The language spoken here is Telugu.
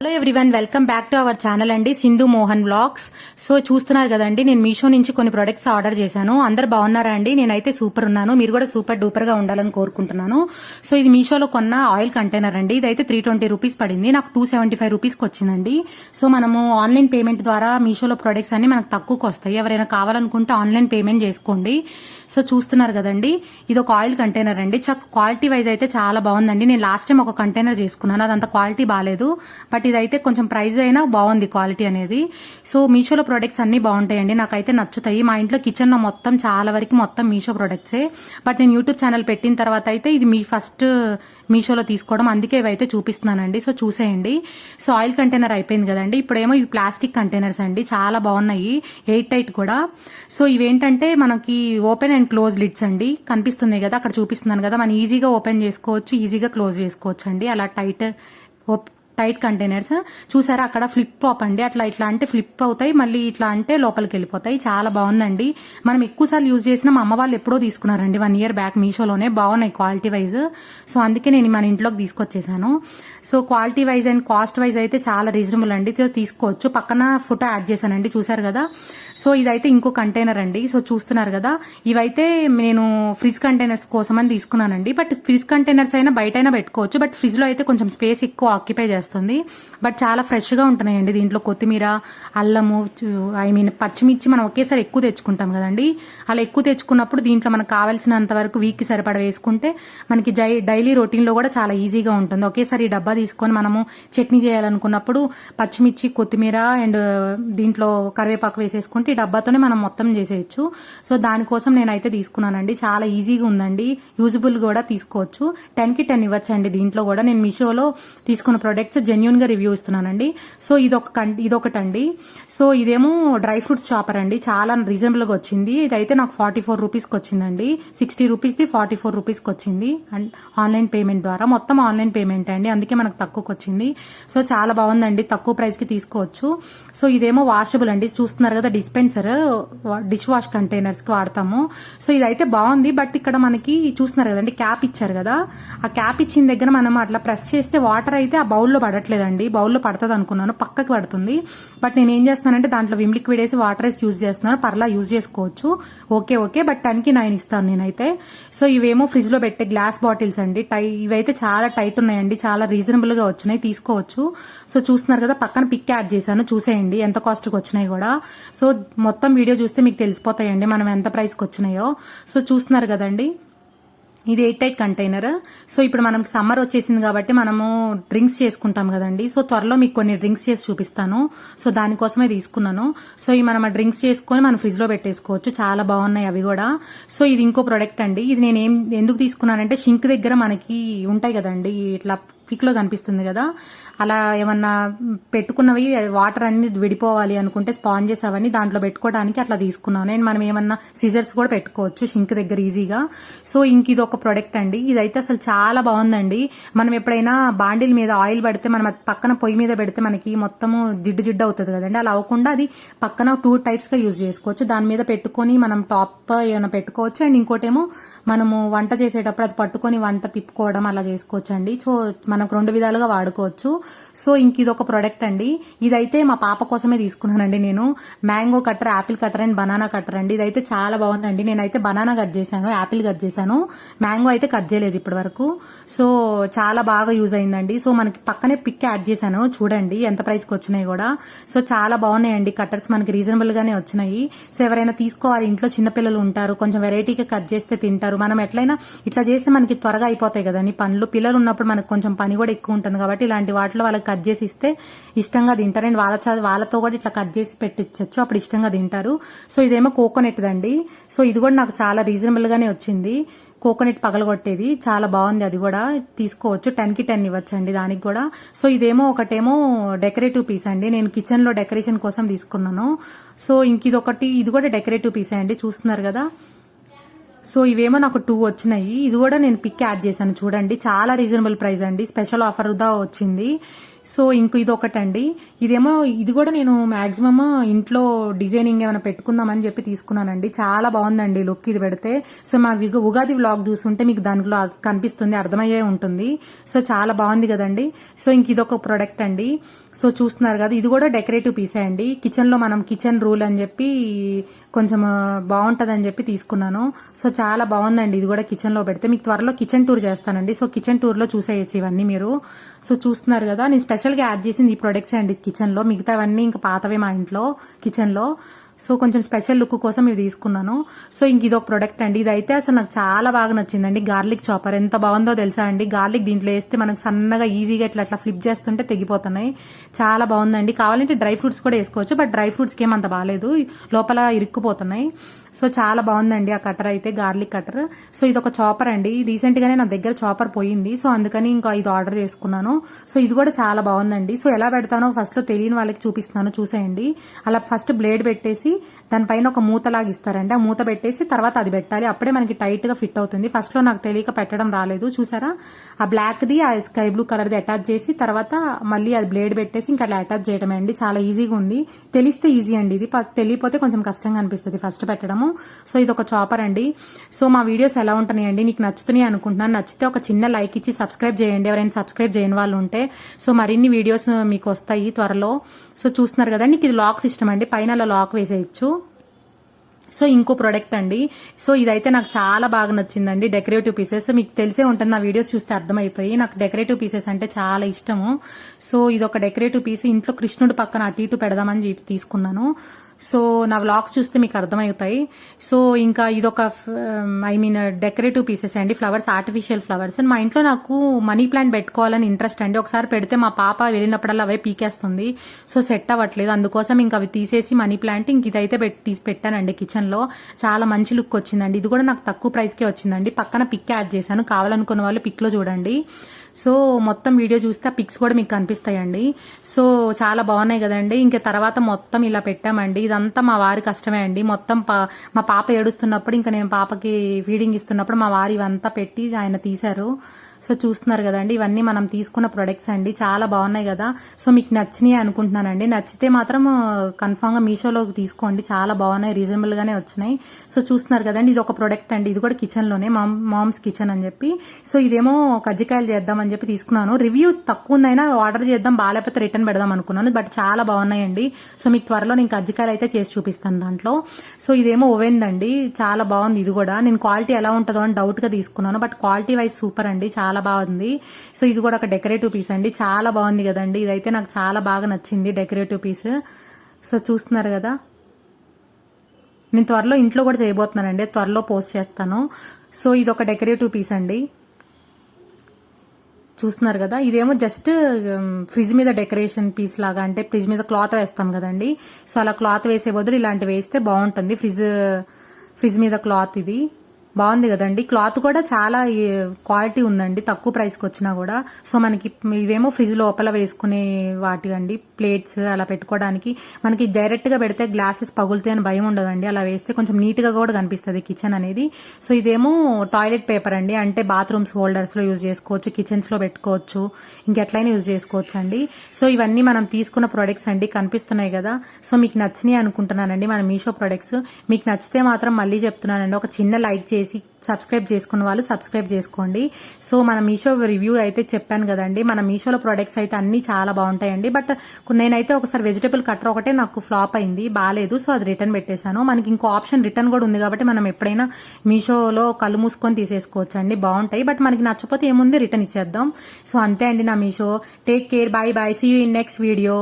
Hello everyone, welcome back to our channel అండి, సింధు మోహన్ వ్లాగ్స్. సో చూస్తున్నారు కదండి, నేను మీషో నుంచి కొన్ని ప్రొడక్ట్స్ ఆర్డర్ చేశాను. అందరు బాగున్నారా అండి? నేనైతే సూపర్ ఉన్నాను. మీరు కూడా సూపర్ డూపర్ గా ఉండాలని కోరుకుంటున్నాను. సో ఇది మీషోలో కొన్న ఆయిల్ కంటైనర్ అండి. ఇదైతే 320 రూపీస్ పడింది. నాకు 275 రూపీస్కి వచ్చిందండి. సో మనము ఆన్లైన్ పేమెంట్ ద్వారా మీషోలో ప్రొడక్ట్స్ అన్ని మనకు తక్కువకి వస్తాయి. ఎవరైనా కావాలనుకుంటే ఆన్లైన్ పేమెంట్ చేసుకోండి. సో చూస్తున్నారు కదండి, ఇది ఒక ఆయిల్ కంటైనర్ అండి. క్వాలిటీ వైజ్ అయితే చాలా బాగుందండి. నేను లాస్ట్ టైం ఒక కంటైనర్ చేసుకున్నాను, అదంత క్వాలిటీ బాగాలేదు. బట్ ఇదైతే కొంచెం ప్రైస్ అయినా బాగుంది క్వాలిటీ అనేది. సో మీషోలో ప్రొడక్ట్స్ అన్ని బాగుంటాయండి, నాకైతే నచ్చుతాయి. మా ఇంట్లో కిచెన్ లో మొత్తం చాలా వరకు మొత్తం మీషో ప్రొడక్ట్సే. బట్ నేను యూట్యూబ్ ఛానల్ పెట్టిన తర్వాత అయితే ఇది మీ ఫస్ట్ మీషోలో తీసుకోవడం, అందుకే ఇవైతే చూపిస్తున్నానండి. సో చూసేయండి. సో ఆయిల్ కంటైనర్ అయిపోయింది కదండి. ఇప్పుడేమో ఇవి ప్లాస్టిక్ కంటైనర్స్ అండి, చాలా బాగున్నాయి, ఎయిట్ టైట్ కూడా. సో ఇవేంటంటే మనకి ఓపెన్ అండ్ క్లోజ్ లిడ్స్ అండి, కనిపిస్తున్నాయి కదా, అక్కడ చూపిస్తున్నాను కదా. మనం ఈజీగా ఓపెన్ చేసుకోవచ్చు, ఈజీగా క్లోజ్ చేసుకోవచ్చు అండి. అలా టైట్ కంటైనర్స్ చూసారా, అక్కడ ఫ్లిప్ టాప్ అండి. ఇట్లా అంటే ఫ్లిప్ అవుతాయి, మళ్ళీ ఇట్లా అంటే లోపలికి వెళ్ళిపోతాయి. చాలా బాగుందండి. మనం ఎక్కువసార్లు యూజ్ చేసిన మా అమ్మ వాళ్ళు ఎప్పుడో తీసుకున్నారండి, 1 year బ్యాక్. మీషోలోనే బాగున్నాయి క్వాలిటీ వైజ్. సో అందుకే నేను మన ఇంట్లోకి తీసుకొచ్చేసాను. So quality wise and cost wise అయితే చాలా రీజనబుల్ అండి, తీసుకోవచ్చు. పక్కన ఫోటో యాడ్ చేశానండి, చూసారు కదా. సో ఇదైతే ఇంకో కంటైనర్ అండి. సో చూస్తున్నారు కదా, ఇవైతే నేను ఫ్రిడ్జ్ కంటైనర్స్ కోసం అని తీసుకున్నానండి. బట్ ఫ్రిడ్జ్ కంటైనర్స్ అయినా బయట అయినా పెట్టుకోవచ్చు, బట్ ఫ్రిడ్జ్ లో అయితే కొంచెం స్పేస్ ఎక్కువ ఆక్యుపై చేస్తుంది. బట్ చాలా ఫ్రెష్ గా ఉంటున్నాయండి. దీంట్లో కొత్తిమీర, అల్లము, పచ్చిమిర్చి మనం ఒకేసారి ఎక్కువ తెచ్చుకుంటాం కదండి. అలా ఎక్కువ తెచ్చుకున్నప్పుడు దీంట్లో మనకు కావాల్సినంత వరకు వీక్ కి సరిపడ వేసుకుంటే మనకి డైలీ రొటీన్ లో కూడా చాలా ఈజీగా ఉంటుంది. ఒకేసారి డబ్బా తీసుకొని మనము చట్నీ చేయాలనుకున్నప్పుడు పచ్చిమిర్చి, కొత్తిమీర అండ్ దీంట్లో కరివేపాకు వేసేసుకుంటే ఈ డబ్బాతోనే మనం మొత్తం చేసేయచ్చు. సో దానికోసం నేనైతే తీసుకున్నానండి. చాలా ఈజీగా ఉందండి, యూజబుల్ కూడా, తీసుకోవచ్చు. 10 కి 10 ఇవ్వచ్చండి. దీంట్లో కూడా నేను మీషోలో తీసుకున్న ప్రొడక్ట్స్ జెన్యూన్ గా రివ్యూ ఇస్తున్నానండి. సో ఇదొకటండి. సో ఇదేమో డ్రై ఫ్రూట్స్ షాపర్ అండి, చాలా రీజనబుల్ గా వచ్చింది. ఇదైతే నాకు 44 రూపీస్కి వచ్చిందండి. 60 రూపీస్ది 44 రూపీస్కి వచ్చింది. అండ్ ఆన్లైన్ పేమెంట్ ద్వారా, మొత్తం ఆన్లైన్ పేమెంట్ అండి, అందుకే మనకు తక్కువకి వచ్చింది. సో చాలా బాగుందండి, తక్కువ ప్రైస్ కి తీసుకోవచ్చు. సో ఇదేమో వాషబుల్ అండి, చూస్తున్నారు కదా, డిస్పెన్సర్, డిష్ వాష్ కంటైనర్స్ కి వాడతాము. సో ఇదైతే బాగుంది. బట్ ఇక్కడ మనకి చూస్తున్నారు కదండి, క్యాప్ ఇచ్చారు కదా. ఆ క్యాప్ ఇచ్చిన దగ్గర మనం అట్లా ప్రెస్ చేస్తే వాటర్ అయితే ఆ బౌల్లో పడట్లేదండి. బౌల్లో పడుతుంది అనుకున్నాను, పక్కకి పడుతుంది. బట్ నేను ఏం చేస్తున్నానంటే దాంట్లో విమ్ లిక్విడ్ వేసి వాటర్ వేసి యూజ్ చేస్తున్నాను. పర్లా యూజ్ చేసుకోవచ్చు, ఓకే. బట్ 10 కి 9 ఇస్తాను నేనైతే. సో ఇవేమో ఫ్రిడ్జ్ లో పెట్టే గ్లాస్ బాటిల్స్ అండి. ఇవైతే చాలా టైట్ ఉన్నాయండి, చాలా రీజనబుల్ గా వచ్చినాయి, తీసుకోవచ్చు. సో చూస్తున్నారు కదా, పక్కన పిక్ యాడ్ చేశాను, చూసేయండి ఎంత కాస్ట్ కి వచ్చినాయి కూడా. సో మొత్తం వీడియో చూస్తే మీకు తెలిసిపోతాయండి మనం ఎంత ప్రైస్ కి వచ్చినాయో. సో చూస్తున్నారు కదండి, ఇది 8 టైట్ కంటైనర్. సో ఇప్పుడు మనకి సమ్మర్ వచ్చేసింది కాబట్టి మనము డ్రింక్స్ చేసుకుంటాం కదండి. సో త్వరలో మీకు కొన్ని డ్రింక్స్ చేసి చూపిస్తాను. సో దానికోసమే తీసుకున్నాను. సో ఈ మనం ఆ డ్రింక్స్ చేసుకుని మనం ఫ్రిడ్జ్ లో పెట్టేసుకోవచ్చు, చాలా బాగున్నాయి అవి కూడా. సో ఇది ఇంకో ప్రొడక్ట్ అండి. ఇది నేను ఎందుకు తీసుకున్నానంటే, షింక్ దగ్గర మనకి ఉంటాయి కదండి, ఇట్లా పిక్ లో కనిపిస్తుంది కదా, అలా ఏమన్నా పెట్టుకున్నవి వాటర్ అన్ని విడిపోవాలి అనుకుంటే స్పాంజెస్ అవన్నీ దాంట్లో పెట్టుకోవడానికి అట్లా తీసుకున్నాను నేను. మనం ఏమన్నా సిజర్స్ కూడా పెట్టుకోవచ్చు షింక్ దగ్గర ఈజీగా. సో ఇంక ఇది ఒక ప్రొడక్ట్ అండి. ఇదైతే అసలు చాలా బాగుందండి. మనం ఎప్పుడైనా బాండిల్ మీద ఆయిల్ పడితే మనం పక్కన పొయ్యి మీద పెడితే మనకి మొత్తము జిడ్డు అవుతుంది కదండి, అలా అవ్వకుండా అది పక్కన 2 టైప్స్ గా యూజ్ చేసుకోవచ్చు. దాని మీద పెట్టుకొని మనం టాప్ ఏమైనా పెట్టుకోవచ్చు. అండ్ ఇంకోటేమో మనము వంట చేసేటప్పుడు అది పట్టుకొని వంట తిప్పుకోవడం అలా చేసుకోవచ్చు అండి. సో మనకు 2 విధాలుగా వాడుకోవచ్చు. సో ఇంక ఇది ఒక ప్రొడక్ట్ అండి. ఇదైతే మా పాప కోసమే తీసుకున్నానండి నేను. Mango cutter, Apple cutter and banana cutter అండి. ఇదైతే చాలా బాగుందండి. నేనైతే బనానా కట్ చేశాను, యాపిల్ కట్ చేశాను, మ్యాంగో అయితే కట్ చేయలేదు ఇప్పటి వరకు. సో చాలా బాగా యూజ్ అయిందండి. సో మనకి పక్కనే పిక్ యాడ్ చేశాను, చూడండి ఎంత ప్రైస్ కి వచ్చినాయి కూడా. సో చాలా బాగున్నాయండి కట్టర్స్, మనకి రీజనబుల్ గానే వచ్చినాయి. సో ఎవరైనా తీసుకోవాలి, ఇంట్లో చిన్నపిల్లలు ఉంటారు, కొంచెం వెరైటీగా కట్ చేస్తే తింటారు. మనం ఎట్లయినా ఇట్లా చేస్తే మనకి త్వరగా అయిపోతాయి కదండి పనులు. పిల్లలు ఉన్నప్పుడు మనకు కొంచెం పని కూడా ఎక్కువ ఉంటుంది కాబట్టి ఇలాంటి వాటిలో వాళ్ళకి కట్ చేసి ఇస్తే ఇష్టంగా తింటారు. అండ్ వాళ్ళతో కూడా ఇట్లా కట్ చేసి పెట్టించచ్చు, అప్పుడు ఇష్టంగా తింటారు. సో ఇదేమో కోకోనట్ దండి. సో ఇది కూడా నాకు చాలా రీజనబుల్ గానే వచ్చింది. కోకోనట్ పగలగొట్టేది చాలా బాగుంది, అది కూడా తీసుకోవచ్చు. 10 కి 10 ఇవ్వచ్చండి దానికి కూడా. సో ఇదేమో ఒకటేమో డెకరేటివ్ పీస్ అండి, నేను కిచెన్ లో డెకరేషన్ కోసం తీసుకున్నాను. సో ఇంక ఇది కూడా డెకరేటివ్ పీసే అండి, చూస్తున్నారు కదా. సో ఇవేమో నాకు 2 వచ్చినాయి. ఇది కూడా నేను పిక్ యాడ్ చేశాను, చూడండి చాలా రీజనబుల్ ప్రైస్ అండి, స్పెషల్ ఆఫర్ దా వచ్చింది. సో ఇంక ఇది ఒకటండి. ఇది కూడా నేను మాక్సిమం ఇంట్లో డిజైనింగ్ ఏమైనా పెట్టుకుందామని చెప్పి తీసుకున్నానండి. చాలా బాగుందండి లుక్ ఇది పెడితే. సో మా ఉగాది వ్లాగ్ చూసుంటే మీకు దాంట్లో కనిపిస్తుంది, అర్థమయ్యే ఉంటుంది. సో చాలా బాగుంది కదండి. సో ఇంక ఇదొక ప్రొడక్ట్ అండి. సో చూస్తున్నారు కదా, ఇది కూడా డెకరేటివ్ పీసే అండి. కిచెన్ లో మనం కిచెన్ రూల్ అని చెప్పి కొంచెం బాగుంటది అని చెప్పి తీసుకున్నాను. సో చాలా బాగుందండి, ఇది కూడా కిచెన్ లో పెడితే. మీకు త్వరలో కిచెన్ టూర్ చేస్తానండి. సో కిచెన్ టూర్ లో చూసేయచ్చు ఇవన్నీ మీరు. సో చూస్తున్నారు కదా, నేను స్పెషల్ గా యాడ్ చేసింది ఈ ప్రొడక్ట్స్ అండి కిచెన్ లో. మిగతావన్నీ ఇంకా పాతవే మా ఇంట్లో కిచెన్ లో. సో కొంచెం స్పెషల్ లుక్ కోసం ఇవి తీసుకున్నాను. సో ఇంక ఇది ఒక ప్రొడక్ట్ అండి. ఇది అయితే అసలు నాకు చాలా బాగా నచ్చిందండి. గార్లిక్ చాపర్ ఎంత బాగుందో తెలుసా అండి. గార్లిక్ దీంట్లో వేస్తే మనకు సన్నగా ఈజీగా ఇట్లా అట్లా ఫ్లిప్ చేస్తుంటే తెగిపోతున్నాయి. చాలా బాగుందండి. కావాలంటే డ్రై ఫ్రూట్స్ కూడా వేసుకోవచ్చు, బట్ డ్రై ఫ్రూట్స్ కి ఏమంత బాగాలేదు, లోపల ఇరుక్కుపోతున్నాయి. సో చాలా బాగుందండి ఆ కటర్ అయితే, గార్లిక్ కటర్. సో ఇది ఒక చాపర్ అండి. రీసెంట్ గానే నా దగ్గర చాపర్ పోయింది, సో అందుకని ఇంకా ఇది ఆర్డర్ చేసుకున్నాను. సో ఇది కూడా చాలా బాగుందండి. సో ఎలా పెడతానో ఫస్ట్ లో తెలియని వాళ్ళకి చూపిస్తున్నాను, చూసేయండి. అలా ఫస్ట్ బ్లేడ్ పెట్టేసి దానిపైన ఒక మూతలాగా ఇస్తారండి. ఆ మూత పెట్టేసి తర్వాత అది పెట్టాలి, అప్పుడే మనకి టైట్ గా ఫిట్ అవుతుంది. ఫస్ట్ లో నాకు తెలియక పెట్టడం రాలేదు. చూసారా, ఆ బ్లాక్ ది ఆ sky blue colour the attach చేసి తర్వాత మళ్ళీ అది బ్లేడ్ పెట్టేసి ఇంకా అలా అటాచ్ చేయడమే అండి. చాలా ఈజీగా ఉంది. తెలిస్తే ఈజీ అండి, ఇది తెలియపోతే కొంచెం కష్టంగా అనిపిస్తుంది ఫస్ట్ పెట్టడము. సో ఇది ఒక చాపర్ అండి. సో మా వీడియోస్ ఎలా ఉంటున్నాయండి, నీకు నచ్చుతున్నాయి అనుకుంటున్నాను. నచ్చితే ఒక చిన్న లైక్ ఇచ్చి సబ్స్క్రైబ్ చేయండి, ఎవరైనా సబ్స్క్రైబ్ చేయని వాళ్ళు ఉంటే. సో మరిన్ని వీడియోస్ మీకు వస్తాయి త్వరలో. సో చూస్తున్నారు కదా, నీకు ఇది లాక్ సిస్టమ్ అండి, పైన అలా లాక్ వేసేయచ్చు. సో ఇంకో ప్రొడక్ట్ అండి. సో ఇదైతే నాకు చాలా బాగా నచ్చిందండి, డెకరేటివ్ పీసెస్. మీకు తెలిసే ఉంటుంది, నా వీడియోస్ చూస్తే అర్థమవుతాయి. నాకు డెకరేటివ్ పీసెస్ అంటే చాలా ఇష్టము. సో ఇది ఒక డెకరేటివ్ పీస్, ఇంట్లో కృష్ణుడు పక్కన అటు ఇటు పెడదామని తీసుకున్నాను. సో నా వ్లాగ్స్ చూస్తే మీకు అర్థమవుతాయి. సో ఇంకా ఇదొక డెకరేటివ్ పీసెస్ అండి, ఫ్లవర్స్, ఆర్టిఫిషియల్ ఫ్లవర్స్. మా ఇంట్లో నాకు మనీ ప్లాంట్ పెట్టుకోవాలని ఇంట్రెస్ట్ అండి. ఒకసారి పెడితే మా పాప వెళ్ళినప్పుడల్లా అవే పీకేస్తుంది. సో సెట్ అవ్వట్లేదు, అందుకోసం ఇంకా అవి తీసేసి మనీ ప్లాంట్ ఇంక ఇదైతే పెట్టానండి కిచెన్ లో. చాలా మంచి లుక్ వచ్చిందండి. ఇది కూడా నాకు తక్కువ ప్రైస్ కే వచ్చిందండి. పక్కన పిక్ యాడ్ చేశాను, కావాలనుకున్న వాళ్ళు పిక్ లో చూడండి. సో మొత్తం వీడియో చూస్తే ఆ పిక్స్ కూడా మీకు కనిపిస్తాయండి. సో చాలా బాగున్నాయి కదండి. ఇంకా తర్వాత మొత్తం ఇలా పెట్టామండి. ఇదంతా మా వారి కష్టమే అండి. మొత్తం మా పాప ఏడుస్తున్నప్పుడు, ఇంకా నేను పాపకి ఫీడింగ్ ఇస్తున్నప్పుడు మా వారు ఇవంతా పెట్టి ఆయన తీశారు. సో చూస్తున్నారు కదండి, ఇవన్నీ మనం తీసుకున్న ప్రొడక్ట్స్ అండి. చాలా బాగున్నాయి కదా. సో మీకు నచ్చినాయి అనుకుంటున్నానండి. నచ్చితే మాత్రం కన్ఫామ్ గా మీషోలో తీసుకోండి, చాలా బాగున్నాయి, రీజనబుల్ గానే వచ్చినాయి. సో చూస్తున్నారు కదండి, ఇది ఒక ప్రొడక్ట్ అండి. ఇది కూడా కిచెన్ లోనే, మామ్స్ కిచెన్ అని చెప్పి. సో ఇదేమో కజ్జికాయలు చేద్దామని చెప్పి తీసుకున్నాను. రివ్యూ తక్కువ ఉందైనా ఆర్డర్ చేద్దాం, బాగాలేకపోతే రిటర్న్ పెడదాం అనుకున్నాను, బట్ చాలా బాగున్నాయండి. సో మీకు త్వరలో నేను కజ్జికాయలు అయితే చేసి చూపిస్తాను దాంట్లో. సో ఇదేమో ఓవెన్ అండి, చాలా బాగుంది. ఇది కూడా నేను క్వాలిటీ ఎలా ఉంటుందో అని డౌట్ గా తీసుకున్నాను, బట్ క్వాలిటీ వైజ్ సూపర్ అండి, చాలా బాగుంది. సో ఇది కూడా ఒక డెకరేటివ్ పీస్ అండి, చాలా బాగుంది కదండి. ఇదైతే నాకు చాలా బాగా నచ్చింది, డెకరేటివ్ పీస్. సో చూస్తున్నారు కదా, నేను త్వరలో ఇంట్లో కూడా చేయబోతున్నానండి, త్వరలో పోస్ట్ చేస్తాను. సో ఇది ఒక డెకరేటివ్ పీస్ అండి, చూస్తున్నారు కదా. ఇదేమో జస్ట్ ఫ్రిడ్జ్ మీద డెకరేషన్ పీస్ లాగా, అంటే ఫ్రిడ్జ్ మీద క్లాత్ వేస్తాం కదండి. సో అలా క్లాత్ వేసే బదులు ఇలాంటివి వేస్తే బాగుంటుంది. ఫ్రిడ్జ్ మీద క్లాత్ ఇది బాగుంది కదండి. క్లాత్ కూడా చాలా క్వాలిటీ ఉందండి, తక్కువ ప్రైస్కి వచ్చినా కూడా. సో మనకి ఇవేమో ఫ్రిడ్జ్ లోపల వేసుకునే వాటి అండి, ప్లేట్స్ అలా పెట్టుకోవడానికి. మనకి డైరెక్ట్ గా పెడితే గ్లాసెస్ పగులుతాయి అని భయం ఉండదండి, అలా వేస్తే కొంచెం నీట్ గా కూడా కనిపిస్తుంది కిచెన్ అనేది. సో ఇదేమో టాయిలెట్ పేపర్ అండి, అంటే బాత్రూమ్స్ హోల్డర్స్ లో యూజ్ చేసుకోవచ్చు, కిచెన్స్ లో పెట్టుకోవచ్చు, ఇంకెట్లయినా యూజ్ చేసుకోవచ్చు అండి. సో ఇవన్నీ మనం తీసుకున్న ప్రొడక్ట్స్ అండి, కనిపిస్తున్నాయి కదా. సో మీకు నచ్చినాయి అనుకుంటున్నానండి మన మీషో ప్రొడక్ట్స్. మీకు నచ్చితే మాత్రం మళ్ళీ చెప్తున్నానండి, ఒక చిన్న లైక్ చేసి సబ్స్క్రైబ్ చేసుకున్న వాళ్ళు సబ్స్క్రైబ్ చేసుకోండి. సో మన మీషో రివ్యూ అయితే చెప్పాను కదండి, మన మీషోలో ప్రొడక్ట్స్ అయితే అన్ని చాలా బాగుంటాయండి. బట్ నేనైతే ఒకసారి వెజిటబుల్ కట్టర్ ఒకటే నాకు ఫ్లాప్ అయింది, బాగాలేదు. సో అది రిటర్న్ పెట్టేశాను. మనకి ఇంకో ఆప్షన్ రిటర్న్ కూడా ఉంది కాబట్టి మనం ఎప్పుడైనా మీషోలో కళ్ళు మూసుకొని తీసేసుకోవచ్చు అండి, బాగుంటాయి. బట్ మనకి నచ్చపోతే ఏముంది, రిటర్న్ ఇచ్చేద్దాం. సో అంతే అండి నా Meesho. Take care, bye bye, see you in next video.